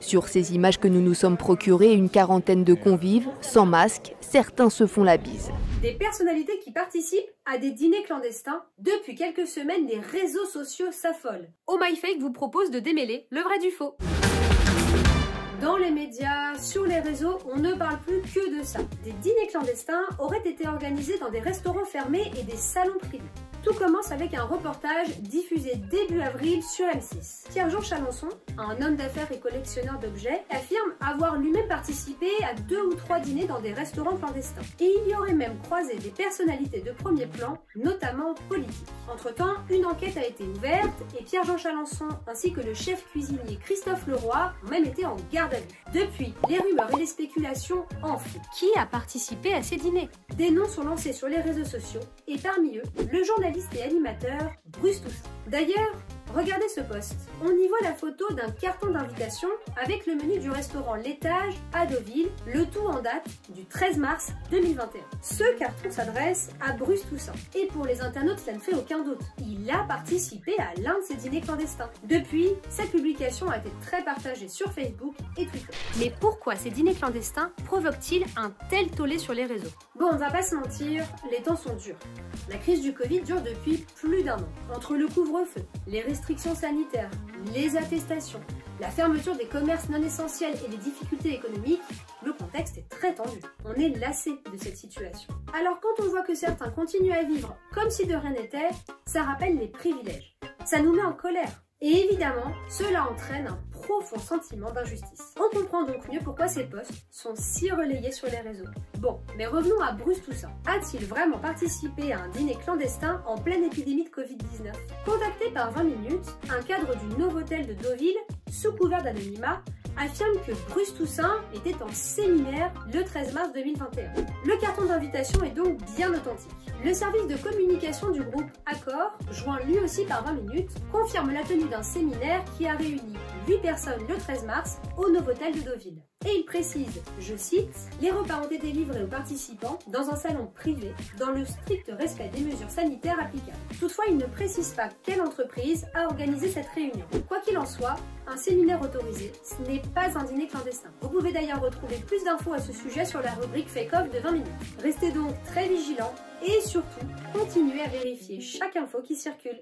Sur ces images que nous nous sommes procurées, une quarantaine de convives, sans masque, certains se font la bise. Des personnalités qui participent à des dîners clandestins. Depuis quelques semaines, les réseaux sociaux s'affolent. Oh My Fake vous propose de démêler le vrai du faux. Dans les médias, sur les réseaux, on ne parle plus que de ça. Des dîners clandestins auraient été organisés dans des restaurants fermés et des salons privés. Tout commence avec un reportage diffusé début avril sur M6. Pierre-Jean Chalençon, un homme d'affaires et collectionneur d'objets, affirme avoir lui-même participé à 2 ou 3 dîners dans des restaurants clandestins. Et il y aurait même croisé des personnalités de premier plan, notamment politiques. Entre-temps, une enquête a été ouverte et Pierre-Jean Chalençon ainsi que le chef cuisinier Christophe Leroy ont même été en garde à vue. Depuis, les rumeurs et les spéculations enflent. Qui a participé à ces dîners? Des noms sont lancés sur les réseaux sociaux et parmi eux, le journaliste et animateur Bruce Toussaint. D'ailleurs, regardez ce post. On y voit la photo d'un carton d'invitation avec le menu du restaurant L'Étage à Deauville, le tout en date du 13 mars 2021. Ce carton s'adresse à Bruce Toussaint. Et pour les internautes, cela ne fait aucun doute. Il a participé à l'un de ces dîners clandestins. Depuis, cette publication a été très partagée sur Facebook et Twitter. Mais pourquoi ces dîners clandestins provoquent-ils un tel tollé sur les réseaux? Bon, on va pas se mentir, les temps sont durs. La crise du Covid dure depuis plus d'1 an. Entre le couvre-feu, les restrictions sanitaires, les attestations, la fermeture des commerces non essentiels et les difficultés économiques, le contexte est très tendu. On est lassé de cette situation. Alors quand on voit que certains continuent à vivre comme si de rien n'était, ça rappelle les privilèges. Ça nous met en colère. Et évidemment, cela entraîne un profond sentiment d'injustice. On comprend donc mieux pourquoi ces posts sont si relayés sur les réseaux. Bon, mais revenons à Bruce Toussaint. A-t-il vraiment participé à un dîner clandestin en pleine épidémie de Covid-19? Contacté par 20 minutes, un cadre du Novotel de Deauville, sous couvert d'anonymat, affirme que Bruce Toussaint était en séminaire le 13 mars 2021. Le carton d'invitation est donc bien authentique. Le service de communication du groupe Accor, joint lui aussi par 20 minutes, confirme la tenue d'un séminaire qui a réuni 8 personnes le 13 mars au Novotel de Deauville. Et il précise, je cite, « Les repas ont été livrés aux participants dans un salon privé, dans le strict respect des mesures sanitaires applicables. » Toutefois, il ne précise pas quelle entreprise a organisé cette réunion. Quoi qu'il en soit, un séminaire autorisé, ce n'est pas un dîner clandestin. Vous pouvez d'ailleurs retrouver plus d'infos à ce sujet sur la rubrique Fake Off de 20 minutes. Restez donc très vigilants et surtout, continuez à vérifier chaque info qui circule.